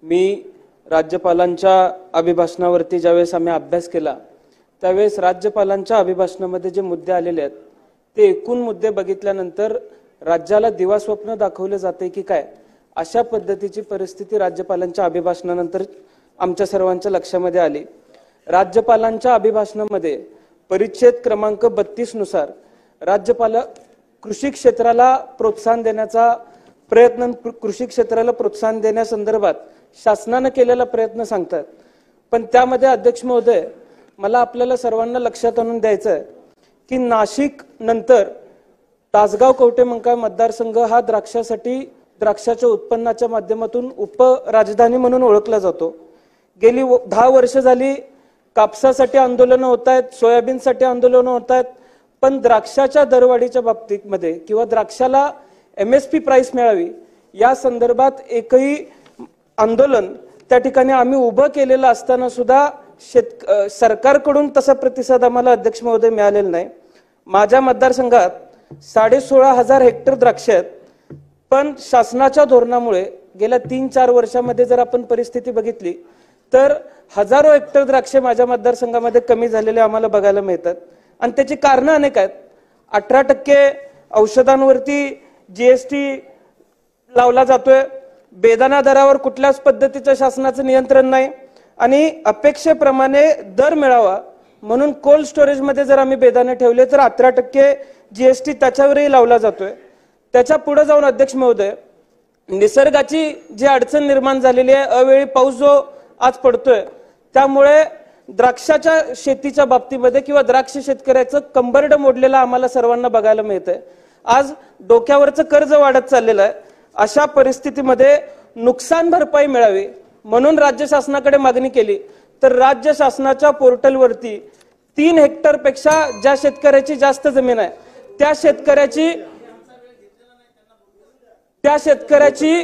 मी राज्यपालांच्या अभिभाषणावरती ज्यावेळेस आम्ही अभ्यास केला त्यावेळेस राज्यपालांच्या अभिभाषणामध्ये जे मुद्दे आलेले आहेत ते एकूण मुद्दे बघितल्यानंतर राज्याला दिवास्वप्न दाखवले जाते की काय अशा पद्धतीची परिस्थिती राज्यपालांच्या अभिभाषणानंतर आमच्या सर्वांच्या लक्षामध्ये आली। राज्यपालांच्या अभिभाषणामध्ये परिच्छेद क्रमांक 32 नुसार राज्यपाल कृषी क्षेत्राला प्रोत्साहन देण्याचा प्रयत्न कृषी क्षेत्राला प्रोत्साहन देण्यासंदर्भात शासनाने केलेला प्रयत्न सांगतात। पण त्यामध्ये अध्यक्ष महोदय मला आपल्याला सर्वांना लक्षात आणून द्यायचं आहे की नाशिक नंतर तासगाव कवठेमंकाळ मतदारसंघ हा द्राक्षाच्या उत्पन्नाच्या माध्यमातून उपराजधानी म्हणून ओळखला जातो। गेली 10 वर्ष झाली कापसासाठी आंदोलन होत आहेत, सोयाबीनसाठी आंदोलन होत आहेत, पण द्राक्षाच्या दरवाढीच्या बाबतीमध्ये किंवा द्राक्षाला MSP प्राइस मिळावी या संदर्भात एकही आंदोलन त्या ठिकाणी आम्ही उभं केलेलं असताना सुद्धा सरकारकडून तसा प्रतिसाद आम्हाला अध्यक्ष महोदय मिळालेला नाही। माझ्या मतदारसंघात 16,500 हेक्टर द्राक्ष आहेत, पण शासनाच्या धोरणामुळे गेल्या 3-4 वर्षांमध्ये जर आपण परिस्थिती बघितली तर हजारो हेक्टर द्राक्षे माझ्या मतदारसंघामध्ये कमी झालेले आम्हाला बघायला मिळतात आणि त्याची कारणं अनेक आहेत। 18% औषधांवरती GST लावला जातोय, बेदाणा दरावर कुठल्याच पद्धतीचं शासनाचं नियंत्रण नाही आणि अपेक्षेप्रमाणे दर मिळावा म्हणून कोल्ड स्टोरेज मध्ये जर आम्ही बेदाणे ठेवले तर 18% GST त्याच्यावरही लावला जातोय। त्याच्या पुढे जाऊन अध्यक्ष महोदय निसर्गाची जी अडचण निर्माण झालेली आहे, अवेळी पाऊस जो आज पडतोय त्यामुळे द्राक्षाच्या शेतीच्या बाबतीमध्ये किंवा द्राक्ष शेतकऱ्याचं कंबरड मोडलेलं आम्हाला सर्वांना बघायला मिळतंय। आज डोक्यावरचं कर्ज वाढत चाललेलं आहे। अशा परिस्थितीमध्ये नुकसान भरपाई मिळावी म्हणून राज्य शासनाकडे मागणी केली तर राज्य शासनाच्या पोर्टलवरती 3 हेक्टर पेक्षा ज्या शेतकऱ्याची जास्त जमीन आहे त्या शेतकऱ्याची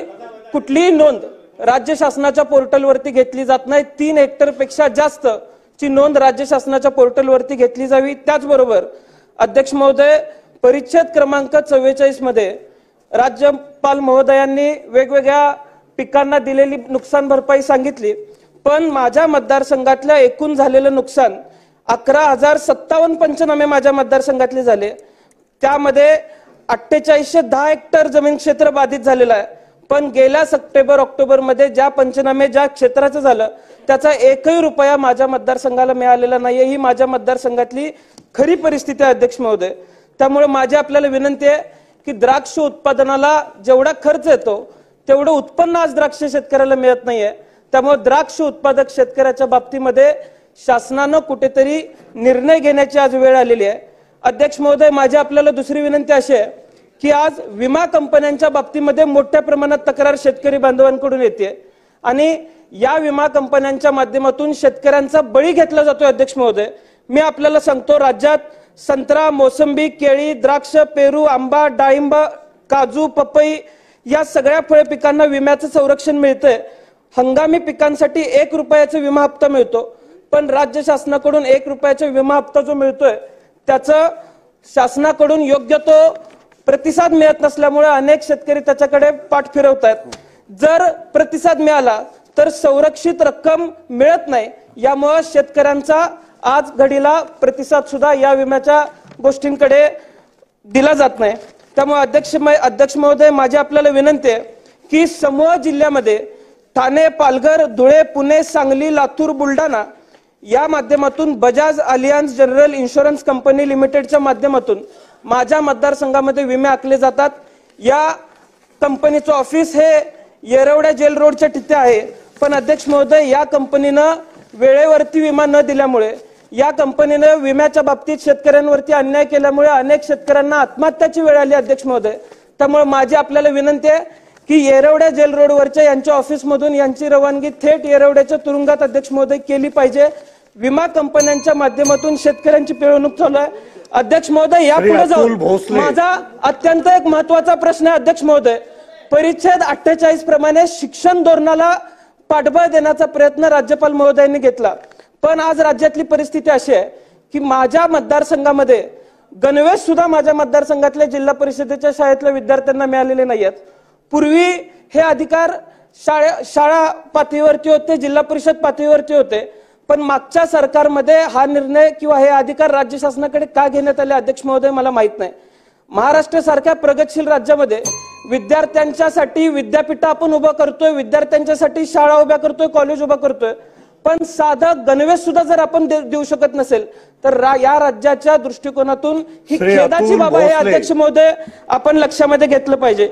कुठलीही नोंद राज्य शासनाच्या पोर्टलवरती घेतली जात नाही। 3 हेक्टर पेक्षा जास्त ची नोंद राज्य शासनाच्या पोर्टलवरती घेतली जावी। त्याचबरोबर अध्यक्ष महोदय परिच्छेद क्रमांक 44 मध्ये राज्यपाल महोदयांनी वेगवेगळ्या पिकांना दिलेली नुकसान भरपाई सांगितली, पण माझ्या मतदारसंघातल्या एकूण झालेलं नुकसान 11,057 पंचनामे माझ्या मतदारसंघातले झाले। त्यामध्ये 4810 हेक्टर जमीन क्षेत्र बाधित झालेलं आहे, पण गेल्या सप्टेंबर-ऑक्टोबर मध्ये ज्या पंचनामे ज्या क्षेत्राचं झालं त्याचा एकही रुपया माझ्या मतदारसंघाला मिळालेला नाहीये। ही माझ्या मतदारसंघातली खरी परिस्थिती आहे अध्यक्ष महोदय। त्यामुळे माझी आपल्याला विनंती आहे की द्राक्ष उत्पादनाला जेवढा खर्च येतो तेवढं उत्पन्न आज द्राक्ष शेतकऱ्याला मिळत नाहीये। त्यामुळे द्राक्ष उत्पादक शेतकऱ्याच्या बाबतीमध्ये शासनानं कुठेतरी निर्णय घेण्याची आज वेळ आलेली आहे। अध्यक्ष महोदय माझी आपल्याला दुसरी विनंती अशी आहे की आज विमा कंपन्यांच्या बाबतीमध्ये मोठ्या प्रमाणात तक्रार शेतकरी बांधवांकडून येते आणि या विमा कंपन्यांच्या माध्यमातून शेतकऱ्यांचा बळी घेतला जातोय। अध्यक्ष महोदय मी आपल्याला सांगतो राज्यात संत्रा, मोसंबी, केळी, द्राक्ष, पेरू, आंबा, डाळिंब, काजू, पपई या सगळ्या फळ पिकांना विम्याचं संरक्षण मिळतंय। हंगामी पिकांसाठी 1 रुपयाचा विमा हप्ता मिळतो, पण राज्य शासनाकडून 1 रुपयाचा विमा हप्ता जो मिळतोय त्याचं शासनाकडून योग्य तो प्रतिसाद मिळत नसल्यामुळे अनेक शेतकरी त्याच्याकडे पाठ फिरवतात। जर प्रतिसाद मिळाला तर संरक्षित रक्कम मिळत नाही, यामुळे शेतकऱ्यांचा आज घडीला प्रतिसाद सुद्धा या विम्याच्या गोष्टींकडे दिला जात नाही। त्यामुळे अध्यक्ष महोदय माझी आपल्याला विनंती आहे की समूह जिल्ह्यामध्ये ठाणे, पालघर, धुळे, पुणे, सांगली, लातूर, बुलढाणा या माध्यमातून Bajaj Allianz general insurance company लिमिटेडच्या माध्यमातून माझ्या मतदारसंघामध्ये विमे आखले जातात। या कंपनीचं ऑफिस हे येरवड्या जेल रोडच्या तिथे आहे, पण अध्यक्ष महोदय या कंपनीनं वेळेवरती विमा न दिल्यामुळे या कंपनीने विम्याच्या बाबतीत शेतकऱ्यांवरती अन्याय केल्यामुळे अनेक शेतकऱ्यांना आत्महत्याची वेळ आली अध्यक्ष महोदय। त्यामुळे माझी आपल्याला विनंती आहे की येरवड्या जेल रोडवरच्या यांच्या ऑफिसमधून यांची रवानगी थेट येरवड्याच्या तुरुंगात अध्यक्ष महोदय केली पाहिजे। विमा कंपन्यांच्या माध्यमातून शेतकऱ्यांची पिळवणूक चालू आहे। अध्यक्ष महोदय यापुढे जाऊन माझा अत्यंत एक महत्त्वाचा प्रश्न आहे अध्यक्ष महोदय, परिच्छेद 48 प्रमाणे शिक्षण धोरणाला पाठबळ देण्याचा प्रयत्न राज्यपाल महोदयांनी घेतला, पण आज राज्यातली परिस्थिती अशी आहे की माझ्या मतदारसंघामध्ये गणवेश सुद्धा माझ्या मतदारसंघातल्या जिल्हा परिषदेच्या शाळेतल्या विद्यार्थ्यांना मिळालेले नाहीत। पूर्वी हे अधिकार शाळा पातळीवरती होते, जिल्हा परिषद पातळीवरती होते, पण मागच्या सरकारमध्ये हा निर्णय किंवा हे अधिकार राज्य शासनाकडे का घेण्यात आले अध्यक्ष महोदय मला माहित नाही. महाराष्ट्र सारख्या प्रगतशील राज्यामध्ये विद्यार्थ्यांच्यासाठी विद्यापीठ आपण उभं करतोय, विद्यार्थ्यांच्यासाठी शाळा उभ्या करतोय, कॉलेज उभं करतोय, पण साधं गणवेश सुद्धा जर आपण देऊ शकत नसेल तर या राज्याच्या दृष्टिकोनातून ही खेदाची बाब आहे अध्यक्ष महोदय, आपण लक्षामध्ये घेतलं पाहिजे.